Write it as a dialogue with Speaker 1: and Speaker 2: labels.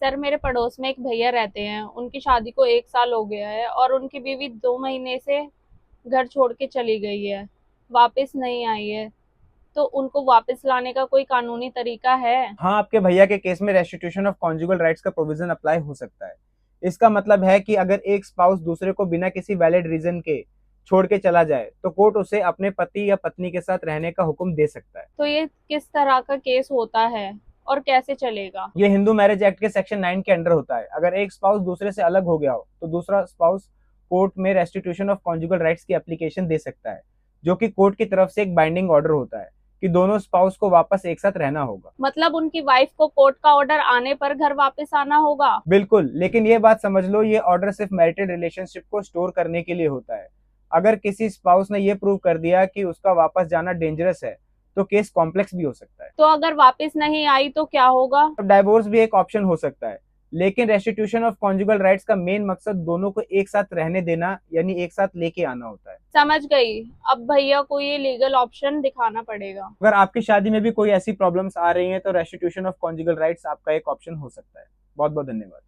Speaker 1: Sir मेरे पड़ोस में एक भैया रहते हैं, उनकी शादी को 1 साल हो गया है और उनकी बीवी 2 महीने से घर छोड़ के चली गई है, वापस नहीं आई है। तो उनको वापस लाने का कोई कानूनी तरीका है?
Speaker 2: हाँ, आपके भैया के केस में रेस्टिट्यूशन ऑफ कॉन्जुगल राइट्स का प्रोविजन अप्लाई हो सकता है। इसका मतलब है कि अगर एक स्पाउस दूसरे को बिना किसी वैलिड रीजन के छोड़ के चला जाए तो कोर्ट उसे अपने पति या पत्नी के साथ रहने का हुक्म दे सकता है।
Speaker 1: तो ये किस तरह का केस होता है और कैसे चलेगा?
Speaker 2: ये हिंदू मैरिज एक्ट के सेक्शन 9 के अंडर होता है। अगर एक स्पाउस दूसरे से अलग हो गया हो तो दूसरा स्पाउस कोर्ट में रेस्टिट्यूशन ऑफ कॉन्जुगल राइट्स की एप्लीकेशन दे सकता है, जो कि कोर्ट की तरफ से एक बाइंडिंग ऑर्डर होता है कि दोनों स्पाउस को वापस एक साथ रहना होगा।
Speaker 1: मतलब उनकी वाइफ को कोर्ट का ऑर्डर आने पर घर वापस आना होगा?
Speaker 2: बिल्कुल, लेकिन ये बात समझ लो, ये ऑर्डर सिर्फ मैरिटल रिलेशनशिप को स्टोर करने के लिए होता है। अगर किसी स्पाउस ने ये प्रूव कर दिया कि उसका वापस जाना डेंजरस है तो केस कॉम्प्लेक्स भी हो सकता है।
Speaker 1: तो अगर वापस नहीं आई तो क्या होगा?
Speaker 2: तो डाइवोर्स भी एक ऑप्शन हो सकता है, लेकिन रेस्टिट्यूशन ऑफ कॉन्जुगल राइट्स का मेन मकसद दोनों को एक साथ रहने देना यानी एक साथ लेके आना होता है।
Speaker 1: समझ गई। अब भैया को ये लीगल ऑप्शन दिखाना पड़ेगा।
Speaker 2: अगर आपकी शादी में भी कोई ऐसी प्रॉब्लम्स आ रही हैं तो रेस्टिट्यूशन ऑफ कॉन्जुगल राइट्स आपका एक ऑप्शन हो सकता है। बहुत बहुत धन्यवाद।